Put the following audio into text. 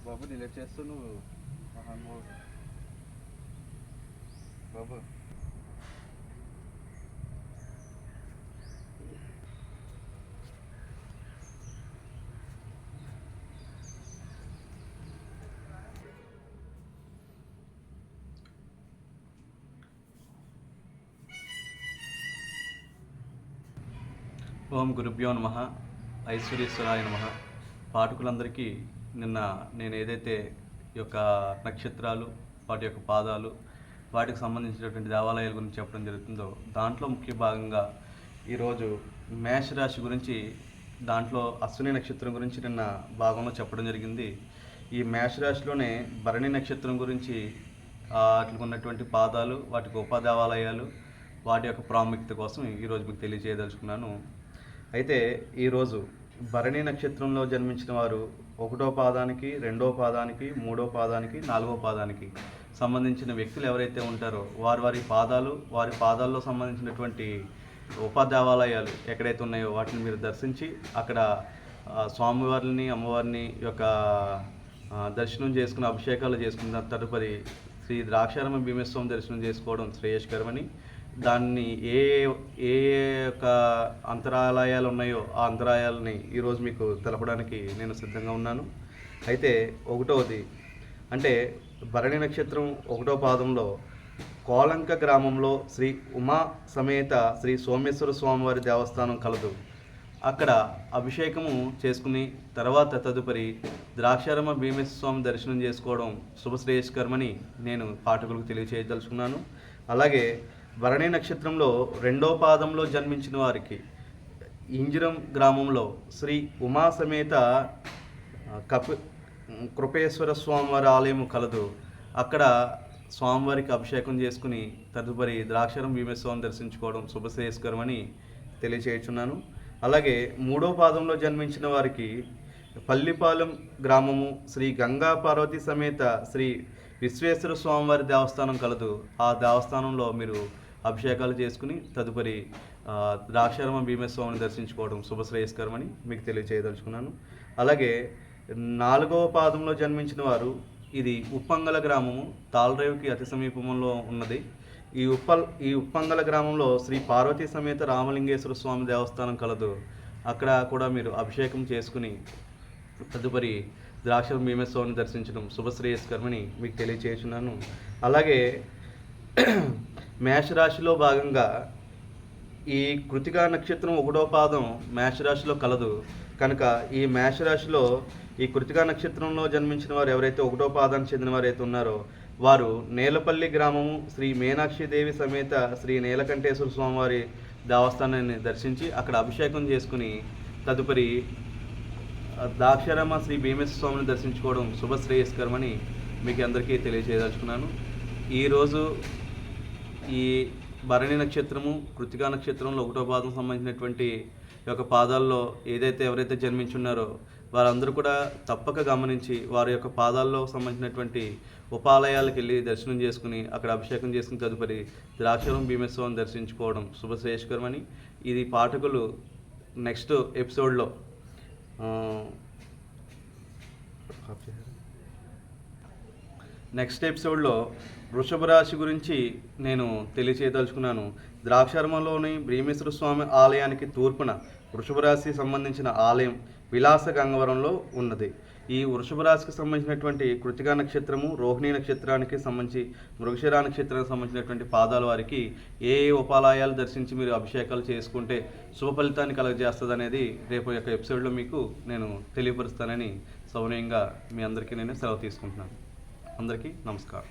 బాబు delete చేస్తూ నువ్వు బాబు ఓం గురుభ్యో నమః ఐశ్వర్యేశ్వరాయ నమః. పాఠకులందరికీ నిన్న నేను ఏదైతే ఈ యొక్క నక్షత్రాలు, వాటి యొక్క పాదాలు, వాటికి సంబంధించినటువంటి దేవాలయాల గురించి చెప్పడం జరుగుతుందో దాంట్లో ముఖ్య భాగంగా ఈరోజు మేషరాశి గురించి, దాంట్లో అశ్విని నక్షత్రం గురించి నిన్న భాగంలో చెప్పడం జరిగింది. ఈ మేషరాశిలోనే భరణి నక్షత్రం గురించి వాటికి ఉన్నటువంటి పాదాలు, వాటికి ఉపదేవాలయాలు, వాటి యొక్క ప్రాముఖ్యత కోసం ఈరోజు మీకు తెలియజేయదలుచుకున్నాను. అయితే ఈరోజు భరణి నక్షత్రంలో జన్మించిన వారు 1వ పాదానికి, 2వ పాదానికి, 3వ పాదానికి, 4వ పాదానికి సంబంధించిన వ్యక్తులు ఎవరైతే ఉంటారో వారి పాదాలు, వారి పాదాల్లో సంబంధించినటువంటి ఉపదేవాలయాలు ఎక్కడైతే ఉన్నాయో వాటిని మీరు దర్శించి అక్కడ స్వామివారిని, అమ్మవారిని యొక్క దర్శనం చేసుకుని అభిషేకాలు చేసుకున్న తదుపరి శ్రీ ద్రాక్షారామ భీమేశ్వరం దర్శనం చేసుకోవడం శ్రేయస్కరమని, దాన్ని ఏ ఏ యొక్క అంతరాలయాలు ఉన్నాయో ఆ అంతరాయాలని ఈరోజు మీకు తెలపడానికి నేను సిద్ధంగా ఉన్నాను. అయితే 1వది అంటే భరణి నక్షత్రం 1వ పాదంలో కోలంక గ్రామంలో శ్రీ ఉమా సమేత శ్రీ సోమేశ్వర స్వామివారి దేవస్థానం కలదు. అక్కడ అభిషేకము చేసుకుని తర్వాత తదుపరి ద్రాక్షారామ భీమేశ్వర స్వామి దర్శనం చేసుకోవడం శుభశ్రేయస్కరమని నేను పాఠకులకు తెలియచేయదలుచుకున్నాను. అలాగే భరణి నక్షత్రంలో 2వ పాదంలో జన్మించిన వారికి ఇంజిరం గ్రామంలో శ్రీ ఉమా సమేత కృపేశ్వర స్వామివారి ఆలయం కలదు. అక్కడ స్వామివారికి అభిషేకం చేసుకుని తదుపరి ద్రాక్షారామ భీమేశ్వరం దర్శించుకోవడం శుభశ్రేయస్కరమని తెలియచేయుచున్నాను. అలాగే 3వ పాదంలో జన్మించిన వారికి పల్లిపాలెం గ్రామము శ్రీ గంగా పార్వతి సమేత శ్రీ విశ్వేశ్వర స్వామివారి దేవస్థానం కలదు. ఆ దేవస్థానంలో మీరు అభిషేకాలు చేసుకుని తదుపరి ద్రాక్షారామ భీమేశ్వరాన్ని దర్శించుకోవడం శుభశ్రేయస్కరమని మీకు తెలియచేయదలుచుకున్నాను. అలాగే 4వ పాదంలో జన్మించిన వారు, ఇది ఉప్పంగల గ్రామము, తాళరేవుకి అతి సమీపంలో ఉన్నది. ఈ ఉప్పంగల గ్రామంలో శ్రీ పార్వతీ సమేత రామలింగేశ్వర స్వామి దేవస్థానం కలదు. అక్కడ కూడా మీరు అభిషేకం చేసుకుని తదుపరి ద్రాక్షారామ భీమేశ్వరాన్ని దర్శించడం శుభశ్రేయస్కరమని మీకు తెలియచేస్తున్నాను. అలాగే మేషరాశిలో భాగంగా ఈ కృతికా నక్షత్రం 1వ పాదం మేషరాశిలో కలదు. కనుక ఈ మేషరాశిలో ఈ కృతికా నక్షత్రంలో జన్మించిన వారు ఎవరైతే 1వ పాదానికి చెందిన వారైతే ఉన్నారో వారు నేలపల్లి గ్రామము శ్రీ మీనాక్షిదేవి సమేత శ్రీ నీలకంఠేశ్వర స్వామివారి దేవస్థానాన్ని దర్శించి అక్కడ అభిషేకం చేసుకుని తదుపరి ద్రాక్షారామ శ్రీ భీమేశ్వర స్వామిని దర్శించుకోవడం శుభశ్రేయస్కరమని మీకు అందరికీ తెలియజేయదలుచుకున్నాను. ఈరోజు ఈ భరణి నక్షత్రము, కృతికా నక్షత్రంలో 1వ పాదం సంబంధించినటువంటి యొక్క పాదాల్లో ఎవరైతే జన్మించున్నారో వారందరూ కూడా తప్పక గమనించి వారి యొక్క పాదాల్లో సంబంధించినటువంటి ఉపాలయాలకు వెళ్ళి దర్శనం చేసుకుని అక్కడ అభిషేకం చేసుకుని తదుపరి ద్రాక్షారామ భీమేశ్వరం దర్శించుకోవడం శుభశ్రేయస్కరమని ఇది పాఠకులు నెక్స్ట్ ఎపిసోడ్లో వృషభ రాశి గురించి నేను తెలియచేయదలుచుకున్నాను. ద్రాక్షారామంలోని భీమేశ్వర స్వామి ఆలయానికి తూర్పున వృషభ రాశి సంబంధించిన ఆలయం విలాస గంగవరంలో ఉన్నది. ఈ వృషభ రాశికి సంబంధించినటువంటి కృతికా నక్షత్రము, రోహిణి నక్షత్రానికి సంబంధించి మృగశిర నక్షత్రానికి సంబంధించినటువంటి పాదాల వారికి ఏ ఉపాలయాలు దర్శించి మీరు అభిషేకాలు చేసుకుంటే శుభ ఫలితాన్ని కలుగజేస్తుంది అనేది రేపు యొక్క ఎపిసోడ్లో మీకు నేను తెలియపరుస్తానని సౌనీయంగా మీ అందరికీ నేను సెలవు తీసుకుంటున్నాను. అందరికీ నమస్కారం.